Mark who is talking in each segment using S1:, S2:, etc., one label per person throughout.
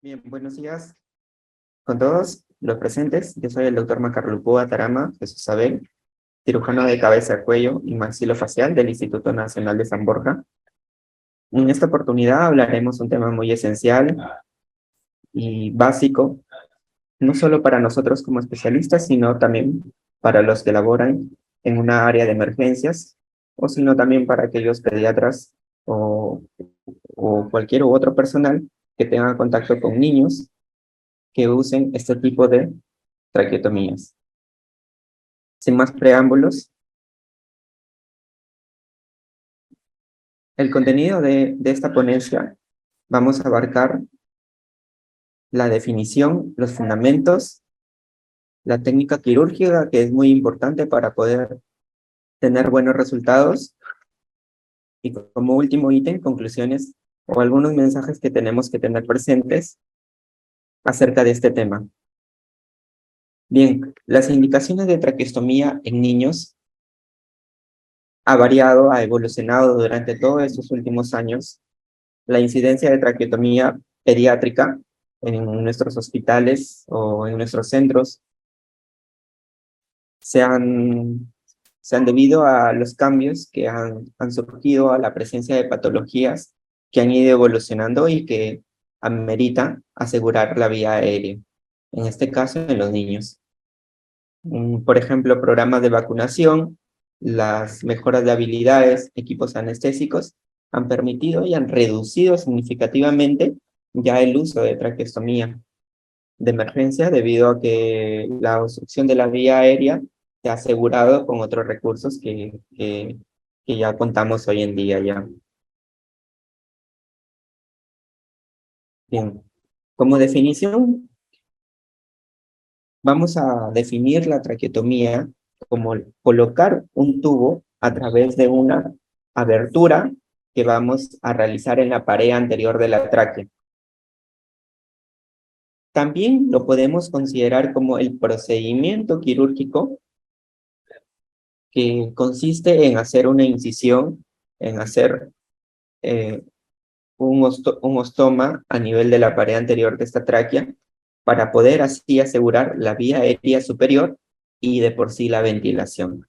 S1: Bien, buenos días con todos los presentes. Yo soy el doctor Macarlupúa Tarama Jesús Abel, cirujano de cabeza, cuello y maxilofacial del Instituto Nacional de San Borja. En esta oportunidad hablaremos un tema muy esencial y básico, no solo para nosotros como especialistas, sino también para los que laboran en una área de emergencias, o sino también para aquellos pediatras o, o cualquier otro personal que tenga contacto con niños que usen este tipo de traqueotomías. Sin más preámbulos, el contenido de esta ponencia vamos a abarcar la definición, los fundamentos, la técnica quirúrgica, que es muy importante para poder tener buenos resultados, y como último ítem, conclusiones o algunos mensajes que tenemos que tener presentes acerca de este tema. Bien, las indicaciones de traqueostomía en niños ha variado, ha evolucionado durante todos estos últimos años. La incidencia de traqueotomía pediátrica en nuestros hospitales o en nuestros centros se han debido a los cambios que han surgido, a la presencia de patologías que han ido evolucionando y que ameritan asegurar la vía aérea, en este caso en los niños. Por ejemplo, programas de vacunación, las mejoras de habilidades, equipos anestésicos han permitido y han reducido significativamente ya el uso de traqueostomía de emergencia debido a que la obstrucción de la vía aérea se ha asegurado con otros recursos que ya contamos hoy en día ya. Bien, como definición, vamos a definir la traqueotomía como colocar un tubo a través de una abertura que vamos a realizar en la pared anterior de la tráquea. También lo podemos considerar como el procedimiento quirúrgico que consiste en hacer una incisión, en hacer un ostoma a nivel de la pared anterior de esta tráquea para poder así asegurar la vía aérea superior y de por sí la ventilación.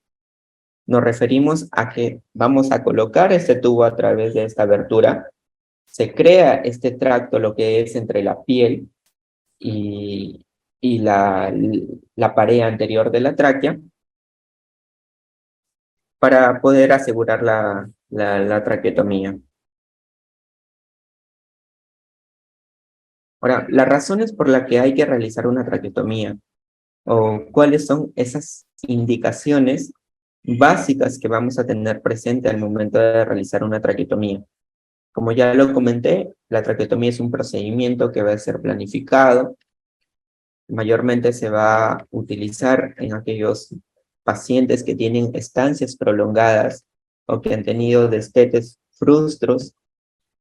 S1: Nos referimos a que vamos a colocar este tubo a través de esta abertura, se crea este tracto, lo que es entre la piel y, la pared anterior de la tráquea, para poder asegurar la traqueotomía. Ahora, las razones por las que hay que realizar una traqueotomía o cuáles son esas indicaciones básicas que vamos a tener presente al momento de realizar una traqueotomía. Como ya lo comenté, la traqueotomía es un procedimiento que va a ser planificado. Mayormente se va a utilizar en aquellos pacientes que tienen estancias prolongadas o que han tenido destetes frustros,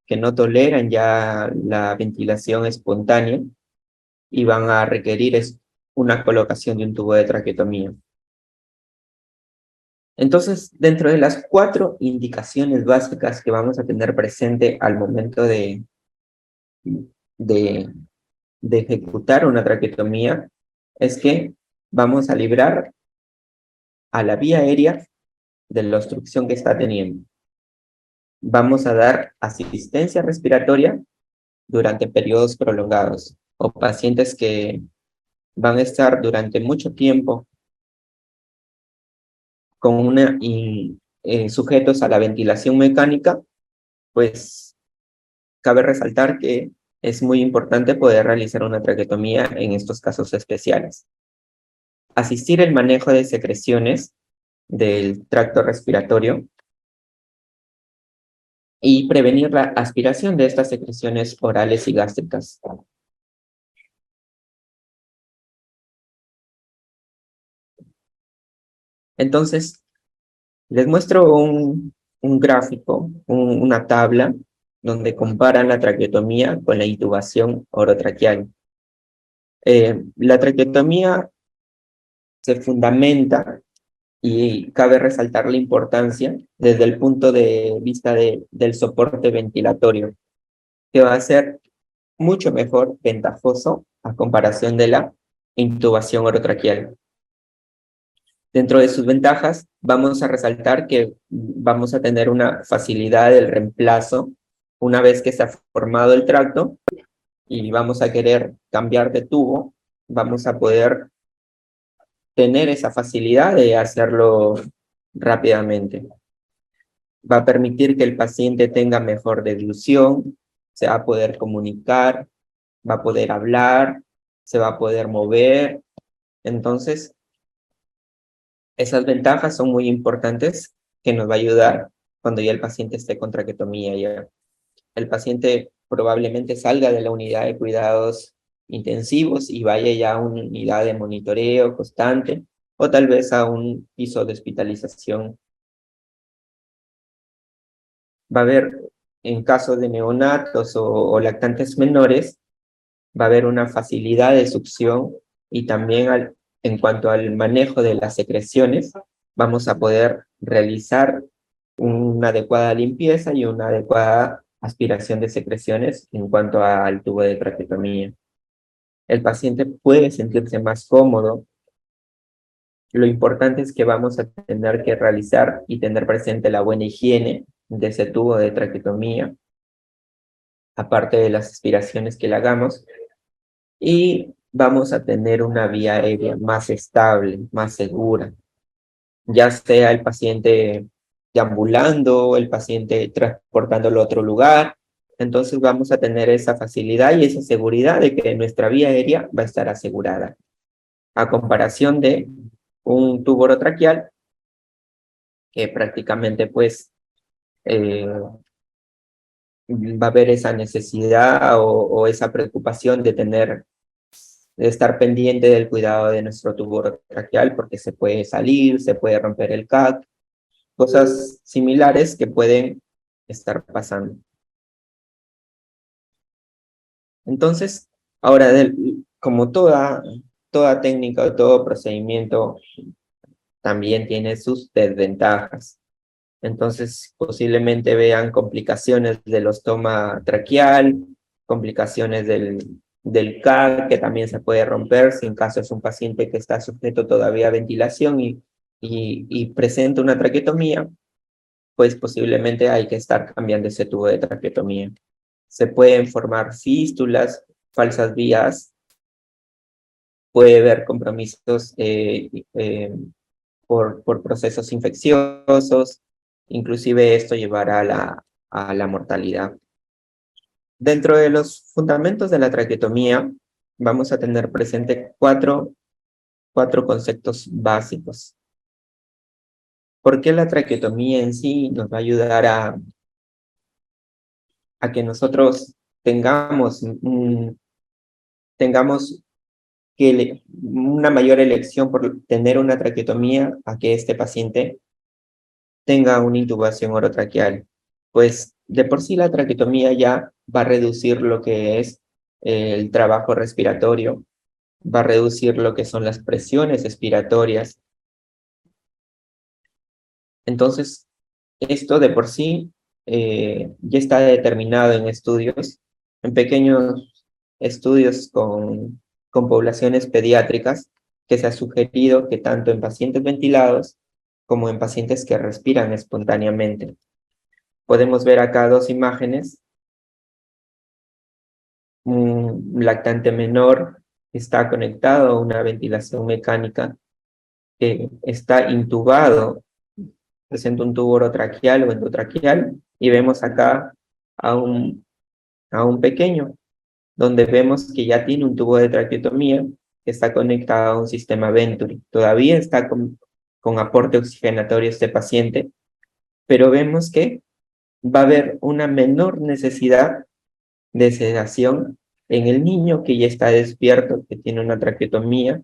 S1: que no toleran ya la ventilación espontánea y van a requerir una colocación de un tubo de traqueotomía. Entonces, dentro de las 4 indicaciones básicas que vamos a tener presente al momento de, de ejecutar una traqueotomía, es que vamos a librar a la vía aérea de la obstrucción que está teniendo. Vamos a dar asistencia respiratoria durante periodos prolongados o pacientes que van a estar durante mucho tiempo con sujetos a la ventilación mecánica, pues cabe resaltar que es muy importante poder realizar una traqueotomía en estos casos especiales. Asistir el manejo de secreciones del tracto respiratorio y prevenir la aspiración de estas secreciones orales y gástricas. Entonces, les muestro un gráfico, una tabla, donde comparan la traqueotomía con la intubación orotraqueal. La traqueotomía se fundamenta y cabe resaltar la importancia desde el punto de vista del soporte ventilatorio, que va a ser mucho mejor, ventajoso, a comparación de la intubación orotraqueal. Dentro de sus ventajas, vamos a resaltar que vamos a tener una facilidad del reemplazo una vez que se ha formado el tracto y vamos a querer cambiar de tubo, vamos a poder tener esa facilidad de hacerlo rápidamente. Va a permitir que el paciente tenga mejor deglución, se va a poder comunicar, va a poder hablar, se va a poder mover. Entonces, esas ventajas son muy importantes que nos va a ayudar cuando ya el paciente esté con traqueotomía. Ya el paciente probablemente salga de la unidad de cuidados intensivos y vaya ya a una unidad de monitoreo constante o tal vez a un piso de hospitalización. Va a haber, en caso de neonatos o lactantes menores, va a haber una facilidad de succión y también en cuanto al manejo de las secreciones, vamos a poder realizar una adecuada limpieza y una adecuada aspiración de secreciones en cuanto al tubo de traqueotomía. El paciente puede sentirse más cómodo. Lo importante es que vamos a tener que realizar y tener presente la buena higiene de ese tubo de traqueotomía, aparte de las aspiraciones que le hagamos, y vamos a tener una vía aérea más estable, más segura, ya sea el paciente deambulando, el paciente transportándolo a otro lugar. Entonces vamos a tener esa facilidad y esa seguridad de que nuestra vía aérea va a estar asegurada, a comparación de un tubo orotraqueal que prácticamente pues va a haber esa necesidad o esa preocupación de estar pendiente del cuidado de nuestro tubo orotraqueal porque se puede salir, se puede romper el CAC, cosas similares que pueden estar pasando. Entonces, ahora, como toda técnica o todo procedimiento también tiene sus desventajas. Entonces, posiblemente vean complicaciones del ostoma traqueal, complicaciones del CAC, que también se puede romper si en caso es un paciente que está sujeto todavía a ventilación y presenta una traqueotomía, pues posiblemente hay que estar cambiando ese tubo de traqueotomía. Se pueden formar fístulas, falsas vías, puede haber compromisos por procesos infecciosos, inclusive esto llevará a la mortalidad. Dentro de los fundamentos de la traqueotomía, vamos a tener presente cuatro conceptos básicos. ¿Por qué la traqueotomía en sí nos va a ayudar a que nosotros tengamos una mayor elección por tener una traqueotomía a que este paciente tenga una intubación orotraqueal? Pues de por sí la traqueotomía ya va a reducir lo que es el trabajo respiratorio, va a reducir lo que son las presiones expiratorias. Entonces, esto de por sí ya está determinado en estudios, en pequeños estudios con poblaciones pediátricas, que se ha sugerido que tanto en pacientes ventilados como en pacientes que respiran espontáneamente. Podemos ver acá dos imágenes. Un lactante menor está conectado a una ventilación mecánica que está intubado, presenta un tubo orotraqueal o endotraqueal, y vemos acá a un pequeño, donde vemos que ya tiene un tubo de traqueotomía que está conectado a un sistema Venturi. Todavía está con aporte oxigenatorio este paciente, pero vemos que va a haber una menor necesidad de sedación en el niño que ya está despierto, que tiene una traqueotomía,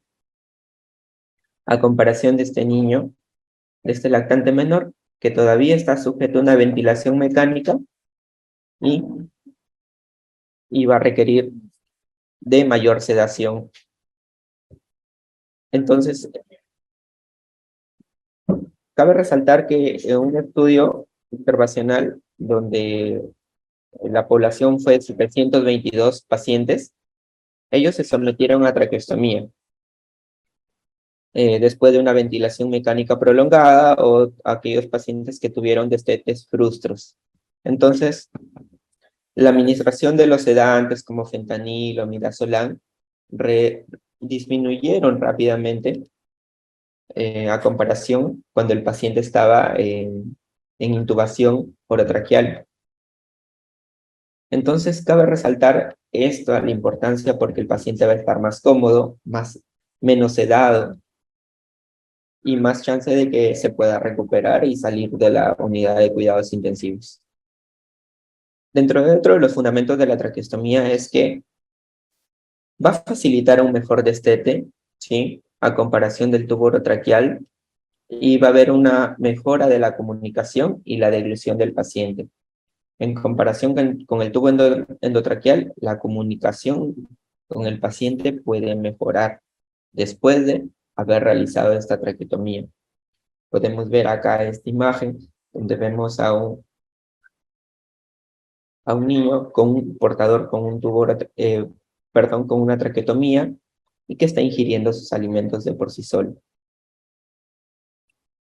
S1: a comparación de este niño, de este lactante menor, que todavía está sujeto a una ventilación mecánica y, y va a requerir de mayor sedación. Entonces, cabe resaltar que en un estudio observacional donde la población fue 722 pacientes. Ellos se sometieron a traqueostomía después de una ventilación mecánica prolongada o aquellos pacientes que tuvieron destetes frustros. Entonces, la administración de los sedantes como fentanilo, midazolam, disminuyeron rápidamente a comparación cuando el paciente estaba en intubación orotraqueal. Entonces, cabe resaltar esto, la importancia, porque el paciente va a estar más cómodo, menos sedado y más chance de que se pueda recuperar y salir de la unidad de cuidados intensivos. Dentro de los fundamentos de la traqueostomía es que va a facilitar un mejor destete, ¿sí? A comparación del tubo orotraqueal, y va a haber una mejora de la comunicación y la deglución del paciente. En comparación con el tubo endotraqueal, la comunicación con el paciente puede mejorar después de haber realizado esta traqueotomía. Podemos ver acá esta imagen donde vemos a un niño con un portador con un tubo, con una traqueotomía y que está ingiriendo sus alimentos de por sí solo.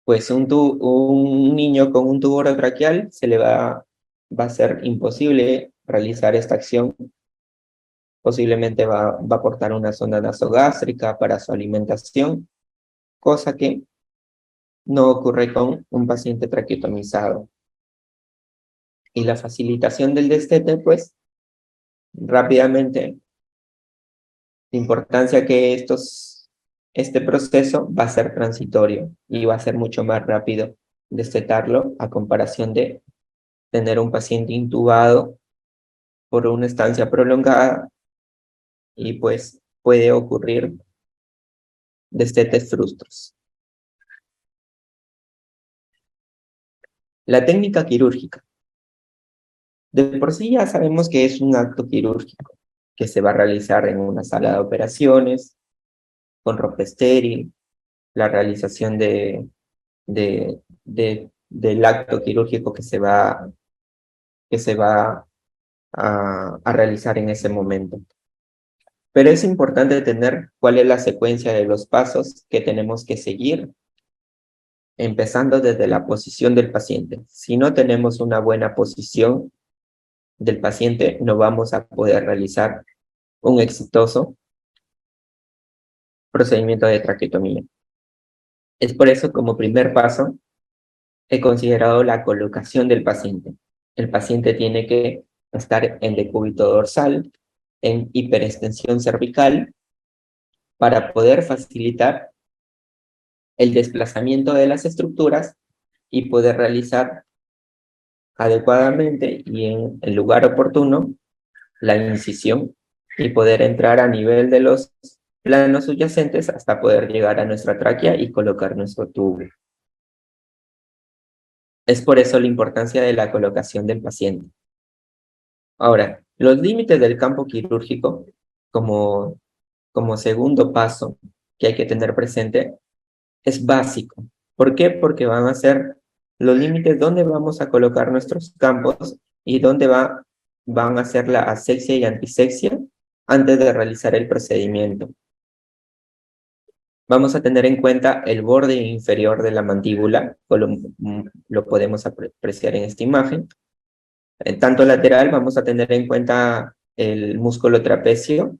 S1: Pues un niño con un tubo orotraqueal va a ser imposible realizar esta acción. Posiblemente va a aportar una sonda nasogástrica para su alimentación, cosa que no ocurre con un paciente traqueotomizado. Y la facilitación del destete, pues, rápidamente, la importancia que este proceso va a ser transitorio y va a ser mucho más rápido destetarlo a comparación de tener un paciente intubado por una estancia prolongada y pues puede ocurrir destetes frustros. La técnica quirúrgica. De por sí ya sabemos que es un acto quirúrgico que se va a realizar en una sala de operaciones, con ropa estéril, la realización del acto quirúrgico que se va a realizar en ese momento. Pero es importante entender cuál es la secuencia de los pasos que tenemos que seguir, empezando desde la posición del paciente. Si no tenemos una buena posición del paciente, no vamos a poder realizar un exitoso procedimiento de traqueotomía. Es por eso, como primer paso, he considerado la colocación del paciente. El paciente tiene que estar en decúbito dorsal, en hiperextensión cervical, para poder facilitar el desplazamiento de las estructuras y poder realizar adecuadamente y en el lugar oportuno la incisión y poder entrar a nivel de los planos subyacentes hasta poder llegar a nuestra tráquea y colocar nuestro tubo. Es por eso la importancia de la colocación del paciente. Ahora, los límites del campo quirúrgico como segundo paso que hay que tener presente es básico. ¿Por qué? Porque van a ser los límites donde vamos a colocar nuestros campos y dónde van a ser la asexia y antisexia antes de realizar el procedimiento. Vamos a tener en cuenta el borde inferior de la mandíbula, lo podemos apreciar en esta imagen. En tanto lateral vamos a tener en cuenta el músculo trapecio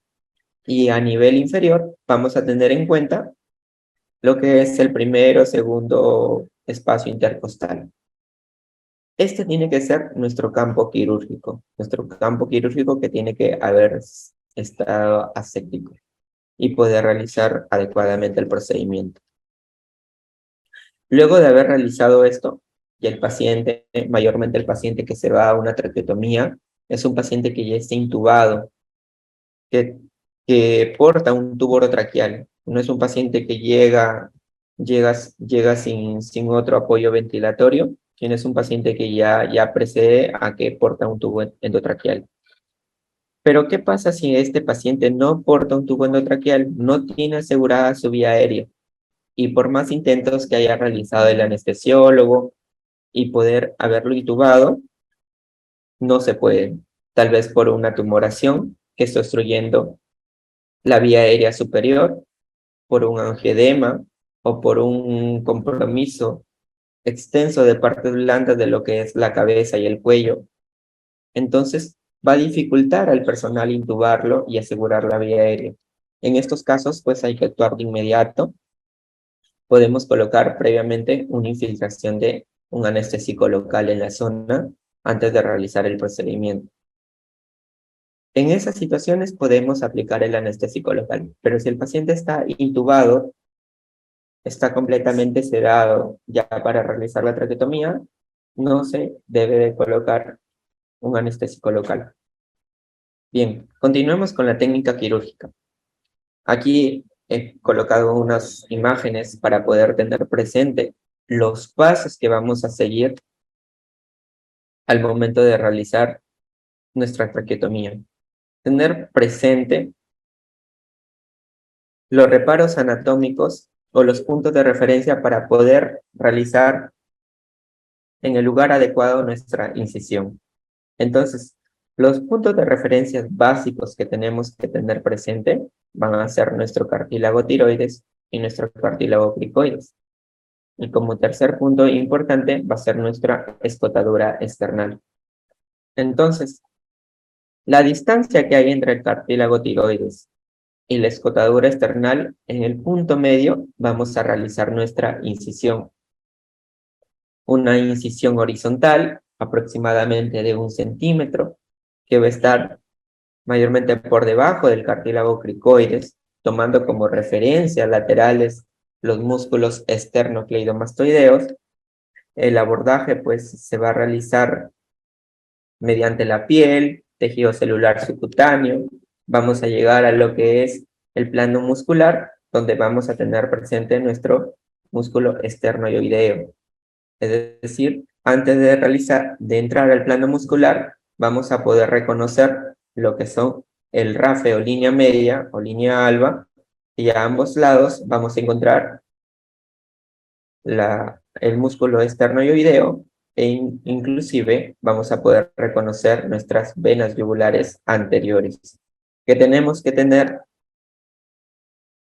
S1: y a nivel inferior vamos a tener en cuenta lo que es el primero o segundo espacio intercostal. Este tiene que ser nuestro campo quirúrgico que tiene que haber estado aséptico y poder realizar adecuadamente el procedimiento. Luego de haber realizado esto, y el paciente, mayormente el paciente que se va a una traqueotomía, es un paciente que ya está intubado, que porta un tubo orotraqueal. No es un paciente que llega sin otro apoyo ventilatorio, sino es un paciente que ya precede a que porta un tubo endotraqueal. Pero ¿qué pasa si este paciente no porta un tubo endotraqueal, no tiene asegurada su vía aérea? Y por más intentos que haya realizado el anestesiólogo y poder haberlo intubado, no se puede, tal vez por una tumoración que está obstruyendo la vía aérea superior, por un angioedema o por un compromiso extenso de partes blandas de lo que es la cabeza y el cuello. Entonces, va a dificultar al personal intubarlo y asegurar la vía aérea. En estos casos, pues hay que actuar de inmediato. Podemos colocar previamente una infiltración de un anestésico local en la zona antes de realizar el procedimiento. En esas situaciones podemos aplicar el anestésico local, pero si el paciente está intubado, está completamente sedado ya para realizar la traqueotomía, no se debe de colocar un anestésico local. Bien, continuemos con la técnica quirúrgica. Aquí he colocado unas imágenes para poder tener presente los pasos que vamos a seguir al momento de realizar nuestra traqueotomía. Tener presente los reparos anatómicos o los puntos de referencia para poder realizar en el lugar adecuado nuestra incisión. Entonces, los puntos de referencia básicos que tenemos que tener presente van a ser nuestro cartílago tiroides y nuestro cartílago cricoides. Y como tercer punto importante va a ser nuestra escotadura external. Entonces, la distancia que hay entre el cartílago tiroides y la escotadura external, en el punto medio vamos a realizar nuestra incisión. Una incisión horizontal, aproximadamente de 1 centímetro, que va a estar mayormente por debajo del cartílago cricoides, tomando como referencia laterales los músculos esternocleidomastoideos. El abordaje pues se va a realizar mediante la piel, tejido celular subcutáneo. Vamos a llegar a lo que es el plano muscular, donde vamos a tener presente nuestro músculo esternoioideo. Es decir, antes de entrar al plano muscular, vamos a poder reconocer lo que son el RAFE o línea media o línea alba, y a ambos lados vamos a encontrar el músculo esternoioideo e inclusive vamos a poder reconocer nuestras venas yugulares anteriores, que tenemos que tener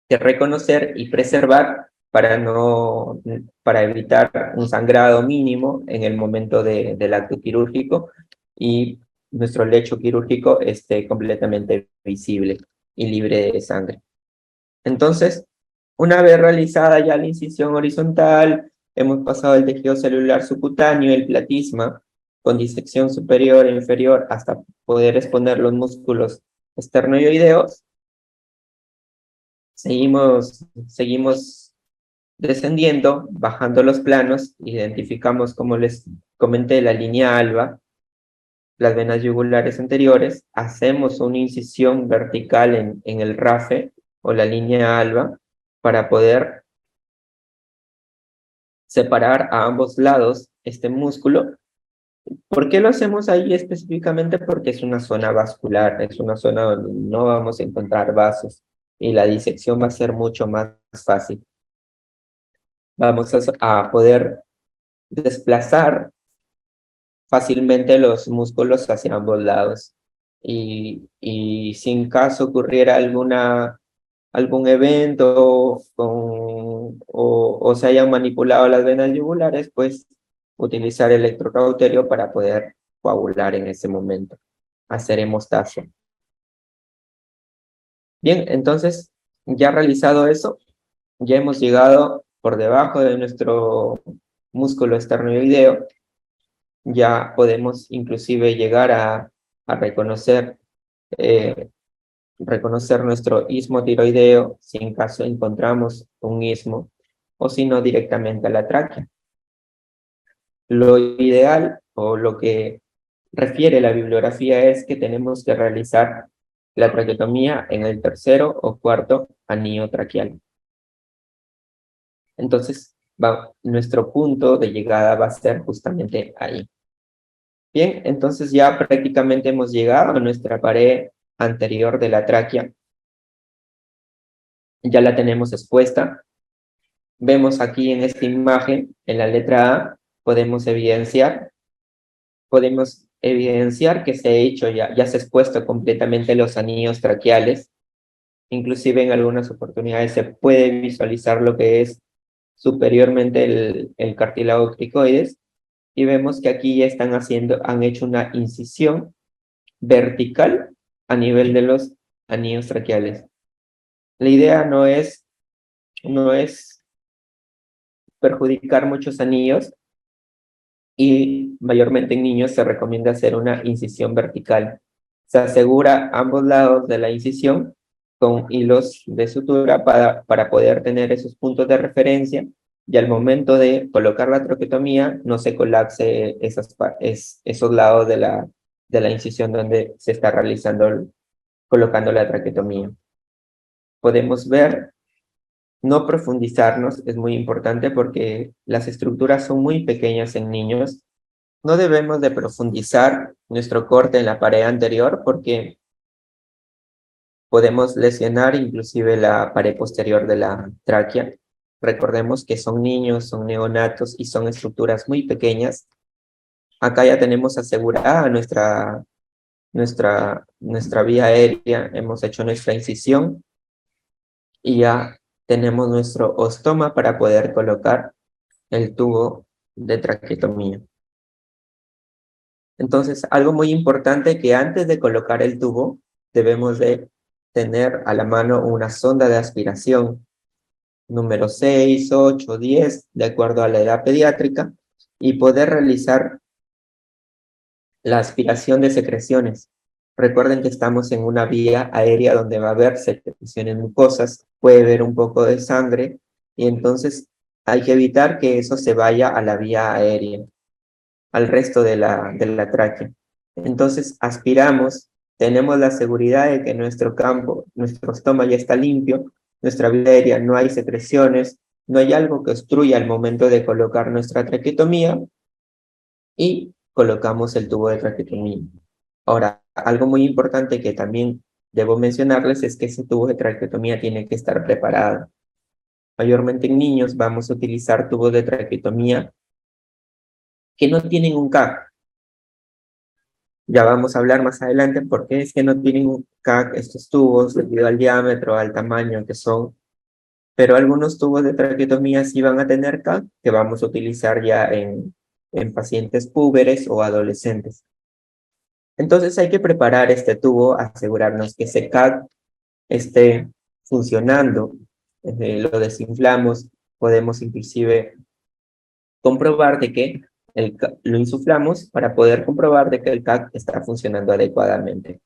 S1: que reconocer y preservar para evitar un sangrado mínimo en el momento del acto quirúrgico y nuestro lecho quirúrgico esté completamente visible y libre de sangre. Entonces, una vez realizada ya la incisión horizontal, hemos pasado el tejido celular subcutáneo, el platisma, con disección superior e inferior hasta poder exponer los músculos esternoioideos. Seguimos descendiendo, bajando los planos, identificamos, como les comenté, la línea alba, las venas yugulares anteriores, hacemos una incisión vertical en el RAFE o la línea alba para poder separar a ambos lados este músculo. ¿Por qué lo hacemos ahí específicamente? Porque es una zona vascular, es una zona donde no vamos a encontrar vasos y la disección va a ser mucho más fácil. Vamos a poder desplazar fácilmente los músculos hacia ambos lados. Y si en caso ocurriera algún evento o se hayan manipulado las venas yugulares, pues utilizar electrocauterio para poder coagular en ese momento, hacer hemostasia. Bien, entonces, ya realizado eso, ya hemos llegado por debajo de nuestro músculo esternoideo. Ya podemos inclusive llegar a reconocer, reconocer nuestro istmo tiroideo si en caso encontramos un istmo o si no directamente a la tráquea. Lo ideal o lo que refiere la bibliografía es que tenemos que realizar la traqueotomía en el tercero o cuarto anillo traqueal. Entonces, nuestro punto de llegada va a ser justamente ahí. Bien, entonces ya prácticamente hemos llegado a nuestra pared anterior de la tráquea. Ya la tenemos expuesta. Vemos aquí en esta imagen, en la letra A, podemos evidenciar, podemos evidenciar que se ha hecho ya se ha expuesto completamente los anillos traqueales. Inclusive en algunas oportunidades se puede visualizar lo que es superiormente el cartílago cricoides, y vemos que aquí ya han hecho una incisión vertical a nivel de los anillos traqueales. La idea no es perjudicar muchos anillos, y mayormente en niños se recomienda hacer una incisión vertical. Se asegura ambos lados de la incisión con hilos de sutura para poder tener esos puntos de referencia, y al momento de colocar la traqueotomía no se colapse esos lados de la incisión donde se está colocando la traqueotomía. Podemos ver, no profundizarnos, es muy importante porque las estructuras son muy pequeñas en niños. No debemos de profundizar nuestro corte en la pared anterior porque podemos lesionar inclusive la pared posterior de la tráquea. Recordemos que son niños, son neonatos y son estructuras muy pequeñas. Acá ya tenemos asegurada nuestra vía aérea, hemos hecho nuestra incisión y ya tenemos nuestro ostoma para poder colocar el tubo de traqueotomía. Entonces, algo muy importante, que antes de colocar el tubo debemos de tener a la mano una sonda de aspiración número 6, 8, 10, de acuerdo a la edad pediátrica, y poder realizar la aspiración de secreciones. Recuerden que estamos en una vía aérea donde va a haber secreciones mucosas, puede haber un poco de sangre, y entonces hay que evitar que eso se vaya a la vía aérea, al resto de la tráquea. Entonces aspiramos, tenemos la seguridad de que nuestro estoma ya está limpio, nuestra vía aérea no hay secreciones, no hay algo que obstruya al momento de colocar nuestra traqueotomía, y colocamos el tubo de traqueotomía. Ahora, algo muy importante que también debo mencionarles es que ese tubo de traqueotomía tiene que estar preparado. Mayormente en niños vamos a utilizar tubos de traqueotomía que no tienen un CAC. Ya vamos a hablar más adelante por qué es que no tienen un CAC estos tubos debido al diámetro, al tamaño que son, pero algunos tubos de traqueotomía sí van a tener CAC, que vamos a utilizar ya en pacientes púberes o adolescentes. Entonces hay que preparar este tubo, asegurarnos que ese CAC esté funcionando. Lo desinflamos, podemos inclusive comprobar de que lo insuflamos para poder comprobar de que el CAC está funcionando adecuadamente.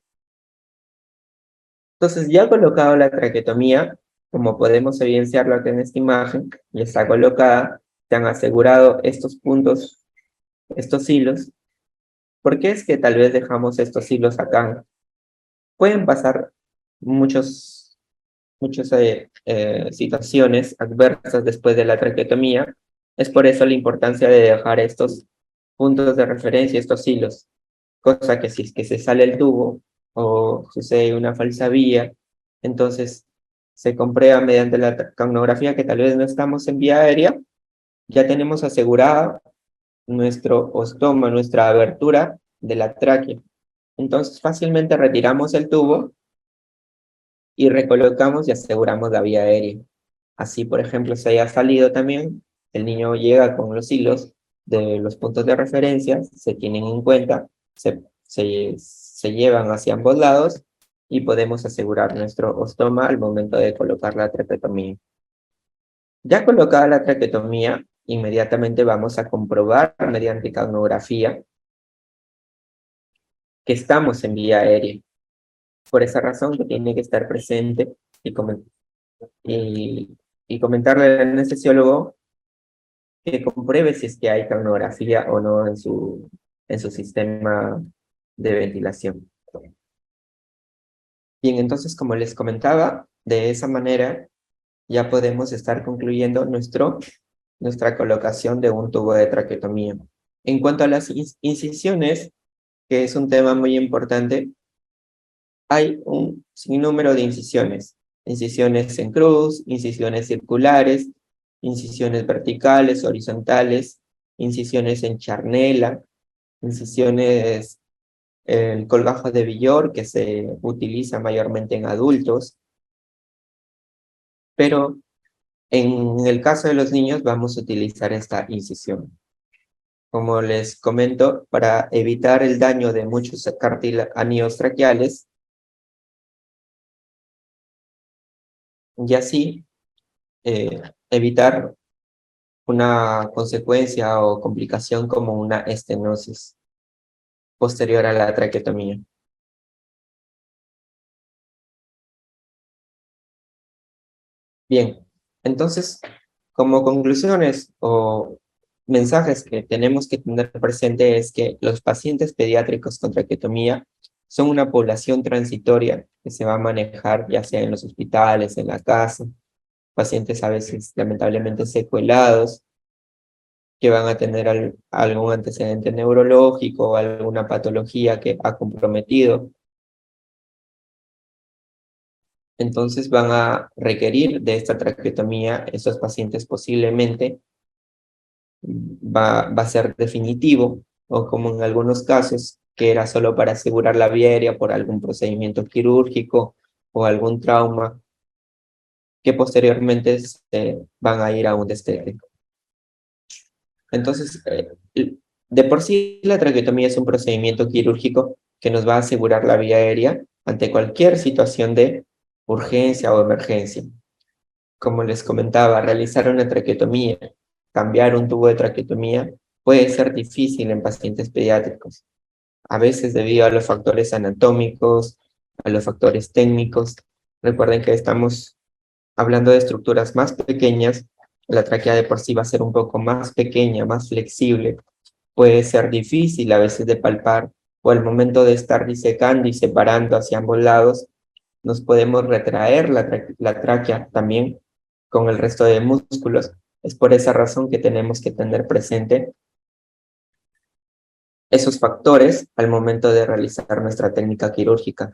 S1: Entonces, ya colocado la traqueotomía, como podemos evidenciarlo aquí en esta imagen, ya está colocada, se han asegurado estos puntos, estos hilos. ¿Por qué es que tal vez dejamos estos hilos acá? Pueden pasar muchas situaciones adversas después de la traqueotomía. Es por eso la importancia de dejar estos puntos de referencia, estos hilos, cosa que si es que se sale el tubo o sucede una falsa vía, entonces se comprueba mediante la capnografía que tal vez no estamos en vía aérea, ya tenemos asegurado nuestro ostoma, nuestra abertura de la tráquea. Entonces fácilmente retiramos el tubo y recolocamos y aseguramos la vía aérea. Así, por ejemplo, se haya salido también, el niño llega con los hilos de los puntos de referencia, se tienen en cuenta, se llevan hacia ambos lados y podemos asegurar nuestro ostoma al momento de colocar la traqueotomía. Ya colocada la traqueotomía, inmediatamente vamos a comprobar mediante capnografía que estamos en vía aérea. Por esa razón que tiene que estar presente y comentarle al anestesiólogo que compruebe si es que hay capnografía o no en su sistema de ventilación. Bien, entonces, como les comentaba, de esa manera ya podemos estar concluyendo nuestra colocación de un tubo de traqueotomía. En cuanto a las incisiones, que es un tema muy importante, hay un sinnúmero de incisiones. Incisiones en cruz, incisiones circulares, incisiones verticales, horizontales, incisiones en charnela, incisiones el colgajo de Villor, que se utiliza mayormente en adultos, pero en el caso de los niños vamos a utilizar esta incisión. Como les comento, para evitar el daño de muchos anillos traqueales, y así evitar una consecuencia o complicación como una estenosis posterior a la traqueotomía. Bien, entonces, como conclusiones o mensajes que tenemos que tener presente es que los pacientes pediátricos con traqueotomía son una población transitoria que se va a manejar ya sea en los hospitales, en la casa, pacientes a veces lamentablemente secuelados, que van a tener algún antecedente neurológico o alguna patología que ha comprometido. Entonces van a requerir de esta traqueotomía. Estos pacientes posiblemente va a ser definitivo, o como en algunos casos, que era solo para asegurar la viaria por algún procedimiento quirúrgico o algún trauma, que posteriormente van a ir a un destete. Entonces, de por sí la traqueotomía es un procedimiento quirúrgico que nos va a asegurar la vía aérea ante cualquier situación de urgencia o emergencia. Como les comentaba, realizar una traqueotomía, cambiar un tubo de traqueotomía, puede ser difícil en pacientes pediátricos, a veces debido a los factores anatómicos, a los factores técnicos. Recuerden que estamos hablando de estructuras más pequeñas, la tráquea de por sí va a ser un poco más pequeña, más flexible, puede ser difícil a veces de palpar, o al momento de estar disecando y separando hacia ambos lados, nos podemos retraer la tráquea también con el resto de músculos. Es por esa razón que tenemos que tener presente esos factores al momento de realizar nuestra técnica quirúrgica.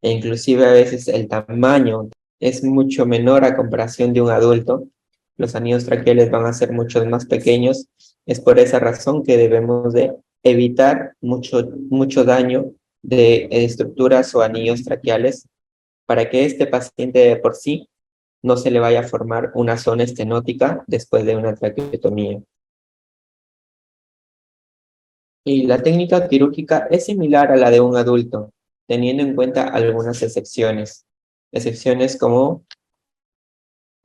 S1: E inclusive a veces el tamaño es mucho menor a comparación de un adulto. Los anillos traqueales van a ser mucho más pequeños. Es por esa razón que debemos de evitar mucho daño de estructuras o anillos traqueales para que este paciente de por sí no se le vaya a formar una zona estenótica después de una traqueotomía. Y la técnica quirúrgica es similar a la de un adulto, teniendo en cuenta algunas excepciones. Excepciones como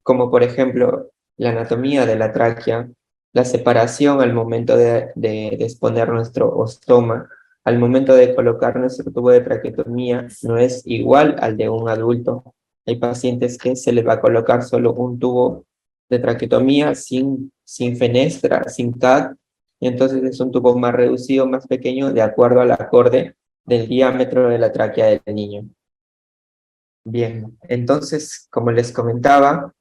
S1: por ejemplo la anatomía de la tráquea, la separación al momento de exponer nuestro ostoma, al momento de colocar nuestro tubo de traqueotomía, no es igual al de un adulto. Hay pacientes que se les va a colocar solo un tubo de traqueotomía sin fenestra, sin CAD, y entonces es un tubo más reducido, más pequeño, de acuerdo al acorde del diámetro de la tráquea del niño. Bien, entonces, como les comentaba,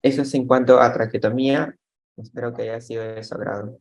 S1: eso es en cuanto a traqueotomía. Espero que haya sido de su agrado.